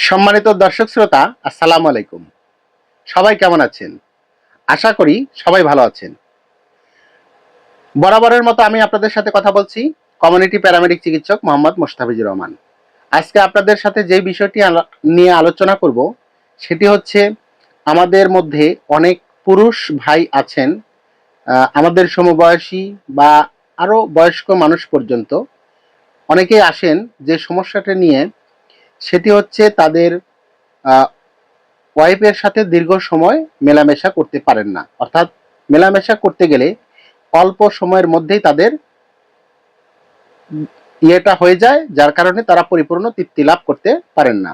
সম্মানিত দর্শক শ্রোতা, আসসালামু আলাইকুম। সবাই কেমন আছেন? আশা করি সবাই ভালো আছেন। বরাবরের মতো আমি আপনাদের সাথে কথা বলছি, কমিউনিটি প্যারামেডিক চিকিৎসক মোহাম্মদ মোস্তাফিজুর রহমান। আজকে আপনাদের সাথে যে বিষয়টি নিয়ে আলোচনা করব সেটি হচ্ছে, আমাদের মধ্যে অনেক পুরুষ ভাই আছেন, আমাদের সমবয়সী বা আরো বয়স্ক মানুষ পর্যন্ত অনেকেই আসেন যে সমস্যাটা নিয়ে। সেটি হচ্ছে তাদের ওয়াইফের সাথে দীর্ঘ সময় মেলামেশা করতে পারেন না, অর্থাৎ মেলামেশা করতে গেলে অল্প সময়ের মধ্যেই তাদের ইয়েটা হয়ে যায়, যার কারণে তারা পরিপূর্ণ তৃপ্তি লাভ করতে পারেন না।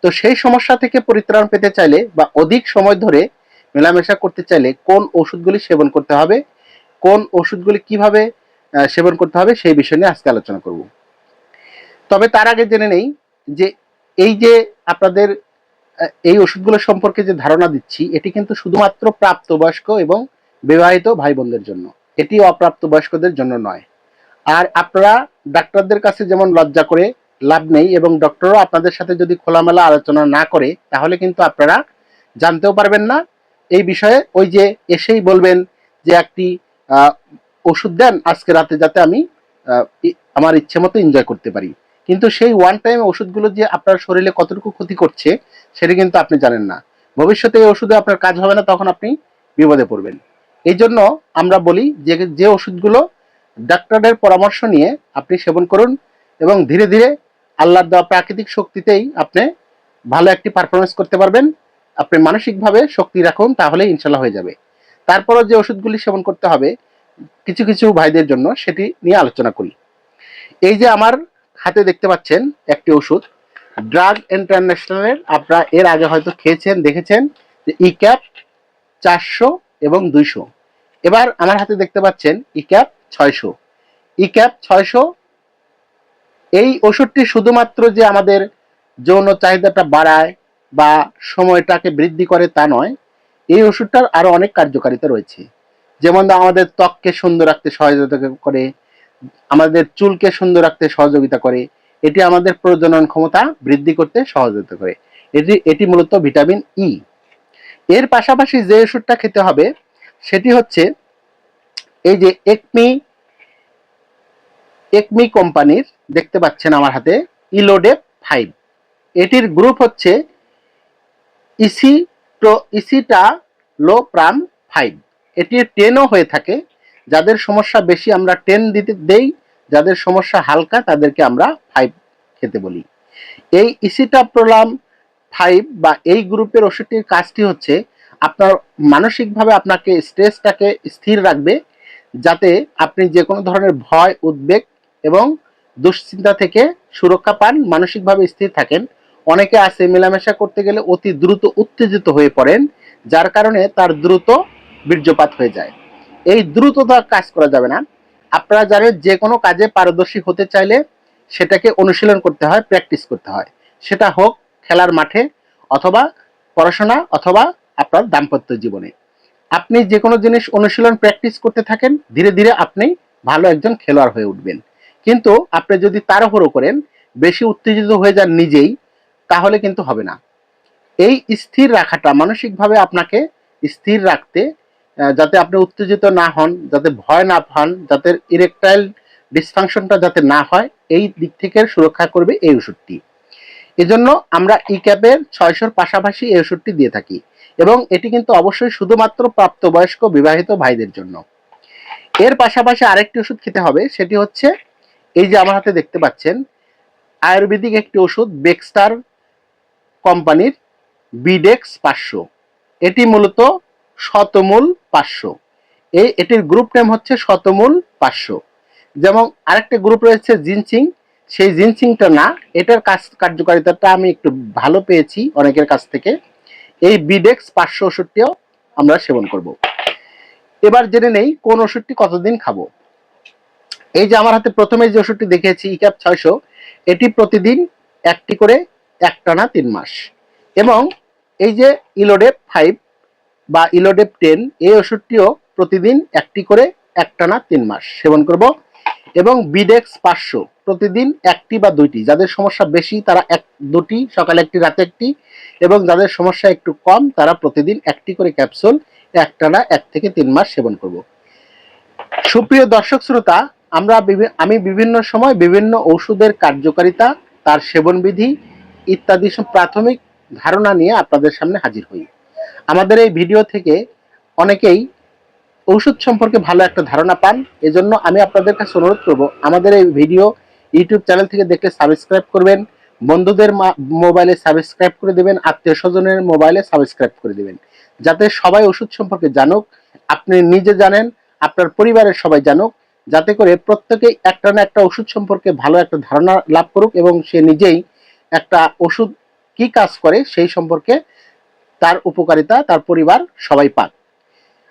তো সেই সমস্যা থেকে পরিত্রাণ পেতে চাইলে বা অধিক সময় ধরে মেলামেশা করতে চাইলে কোন ওষুধগুলি সেবন করতে হবে, কোন ওষুধগুলি কিভাবে সেবন করতে হবে, সেই বিষয় নিয়ে আজকে আলোচনা করব। তবে তার আগে জেনে নেই যে এই যে আপনাদের এই ওষুধগুলো সম্পর্কে যে ধারণা দিচ্ছি, এটি কিন্তু শুধুমাত্র প্রাপ্তবয়স্ক এবং বিবাহিত ভাই বোনদের জন্য, এটি অপ্রাপ্ত বয়স্কদের জন্য নয়। আর আপনারা ডাক্তারদের কাছে যেমন লজ্জা করে লাভ নেই, এবং ডক্টরও আপনাদের সাথে যদি খোলামেলা আলোচনা না করে, তাহলে কিন্তু আপনারা জানতেও পারবেন না এই বিষয়ে। ওই যে এসেই বলবেন যে একটি ওষুধ দেন আজকে রাতে, যাতে আমি আমার ইচ্ছে মতো এনজয় করতে পারি। কিন্তু সেই ওয়ান টাইম ওষুধগুলো যে আপনার শরীরে কতটুকু ক্ষতি করছে সেটা কিন্তু আপনি জানেন না। ভবিষ্যতে এই ওষুধে আপনার কাজ হবে না, তখন আপনি বিপদে পড়বেন। এই জন্য আমরা বলি যে যে ওষুধগুলো ডাক্তারের পরামর্শ নিয়ে আপনি সেবন করুন, এবং ধীরে ধীরে আল্লাহর দেওয়া প্রাকৃতিক শক্তিতেই আপনি ভালো একটি পারফরমেন্স করতে পারবেন। আপনি মানসিকভাবে শক্তি রাখুন, তাহলে ইনশাল্লাহ হয়ে যাবে। তারপরও যে ওষুধগুলি সেবন করতে হবে কিছু কিছু ভাইদের জন্য, সেটি নিয়ে আলোচনা করি। এই যে আমার হাতে দেখতে পাচ্ছেন একটি ওষুধ, ড্রাগ ইন্টারন্যাশনালের। আপনারা এর আগে হয়তো খেয়েছেন, দেখেছেন যে ইক্যাপ 400 এবং 200। এবার আমার হাতে দেখতে পাচ্ছেন ইক্যাপ 600। ইক্যাপ 600 এই ওষুধটি শুধুমাত্র যে আমাদের যৌন চাহিদাটা বাড়ায় বা সময়টাকে বৃদ্ধি করে তা নয়, এই ওষুধটার আরো অনেক কার্যকারিতা রয়েছে। যেমন আমাদের ত্বককে সুন্দর রাখতে সহযোগিতা করে, আমাদের চুলকে সুন্দর রাখতে সহযোগিতা করে, এটি আমাদের প্রজনন ক্ষমতা বৃদ্ধি করতে সহযোগিতা করে। এটি মূলত ভিটামিন ই। এর পাশাপাশি যে ওষুধটা খেতে হবে সেটি হচ্ছে এই যে একমি কোম্পানির, দেখতে পাচ্ছেন আমার হাতে, ইলোডেপ 5। এটির গ্রুপ হচ্ছে ইসিটালোপ্রাম 5। এটি 10ও হয়ে থাকে। যাদের সমস্যা বেশি আমরা 10 দিতে দেই, যাদের সমস্যা হালকা তাদেরকে আমরা 5 খেতে বলি। এই ইসিটাপ্রোলাম 5 বা এই গ্রুপের ওষুধটির কাজটি হচ্ছে আপনার মানসিকভাবে আপনাকে স্ট্রেসটাকে স্থির রাখবে, যাতে আপনি যে কোনো ধরনের ভয়, উদ্বেগ এবং দুশ্চিন্তা থেকে সুরক্ষা পান, মানসিকভাবে স্থির থাকেন। অনেকে আছে মেলামেশা করতে গেলে অতি দ্রুত উত্তেজিত হয়ে পড়েন, যার কারণে তার দ্রুত বীর্যপাত হয়ে যায়। এই দ্রুততা কাজ করা যাবে না। আপনারা জানেন যে কোনো কাজে পারদর্শী হতে চাইলে সেটাকে অনুশীলন করতে হয়, প্র্যাকটিস করতে হয়। সেটা হোক খেলার মাঠে, অথবা পড়াশোনা, অথবা আপনার দাম্পত্য জীবনে। আপনি যে কোনো জিনিস অনুশীলন প্র্যাকটিস করতে থাকেন, ধীরে ধীরে আপনি ভালো একজন খেলোয়াড় হয়ে উঠবেন। কিন্তু আপনি যদি তাড়াহুড়ো করেন, বেশি উত্তেজিত হয়ে যান নিজেই, তাহলে কিন্তু হবে না। এই স্থির রাখাটা, মানসিকভাবে আপনাকে স্থির রাখতে, যাতে আপনি উত্তেজিত না হন, যাতে ভয় না পান, যাতে ইরেকটাইল ডিসফাংশনটা যাতে না হয়, এই দিক থেকে সুরক্ষা করবে এই ওষুধটি। এজন্য আমরা ইক্যাপের 600-র পাশাপাশি এই ওষুধটি দিয়ে থাকি, এবং এটি কিন্তু অবশ্যই শুধুমাত্র প্রাপ্তবয়স্ক বিবাহিত ভাইদের জন্য। এর পাশাপাশি আরেকটি ওষুধ খেতে হবে, সেটি হচ্ছে এই যে আমার হাতে দেখতে পাচ্ছেন আয়ুর্বেদিক একটি ওষুধ, বেক্সটার কোম্পানির বিডেক্স 500। এটি মূলত শতমূল 500। এটির গ্রুপ নেম হচ্ছে শতমূল 500। যেমন আরেকটা গ্রুপ রয়েছে জিনসিং, সেই জিনসিংটা না, এটার কার্যকারিতাটা আমি একটু ভালো পেয়েছি অনেকের কাছ থেকে। এই বিডেক্স 500 ওষুধটিও আমরা সেবন করব। এবার জেনে নেই কোন ওষুধটি কতদিন খাবো। এই যে আমার হাতে প্রথমে যে ওষুধটি দেখিয়েছি ইক্যাপ 600, এটি প্রতিদিন একটি করে একটানা 3 মাস। এবং এই যে ইলোডেপ 5 বা ইলোডেপ 10, এই ওষুধটিও প্রতিদিন একটি করে একটানা 3 মাস সেবন করব। এবং বিডেক্স 500 প্রতিদিন একটি বা দুইটি, যাদের সমস্যা বেশি তারা দুটি, সকালে একটি রাতে একটি, এবং যাদের সমস্যা একটু কম তারা প্রতিদিন একটি করে ক্যাপসুল একটানা 1 থেকে 3 মাস সেবন করব। সুপ্রিয় দর্শক শ্রোতা, আমি বিভিন্ন সময় বিভিন্ন ওষুধের কার্যকারিতা, তার সেবন বিধি ইত্যাদি সব প্রাথমিক ধারণা নিয়ে আপনাদের সামনে হাজির হই। আমাদের এই ভিডিও থেকে অনেকেই ঔষধ সম্পর্কে ভালো একটা ধারণা পান। এজন্য আমি আপনাদের কাছে অনুরোধ করব, আমাদের এই ভিডিও ইউটিউব চ্যানেল থেকে দেখলে সাবস্ক্রাইব করবেন, বন্ধুদের মোবাইলে সাবস্ক্রাইব করে দেবেন, আত্মীয় স্বজনের মোবাইলে সাবস্ক্রাইব করে দেবেন, যাতে সবাই ওষুধ সম্পর্কে জানুক, আপনি নিজে জানেন, আপনার পরিবারের সবাই জানুক, যাতে করে প্রত্যেকেই একটা না একটা ওষুধ সম্পর্কে ভালো একটা ধারণা লাভ করুক এবং সে নিজেই একটা ওষুধ কি কাজ করে সেই সম্পর্কে তার উপকারিতা তার পরিবার সবাই পাক।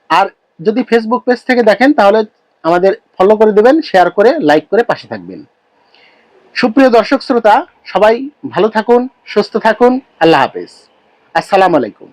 আর যদি ফেসবুক পেজ থেকে দেখেন তাহলে আমাদের ফলো করে দেবেন, শেয়ার করে, লাইক করে পাশে থাকবেন। সুপ্রিয় দর্শক শ্রোতা, সবাই ভালো থাকুন, সুস্থ থাকুন। আল্লাহ হাফেজ। আসসালামু আলাইকুম।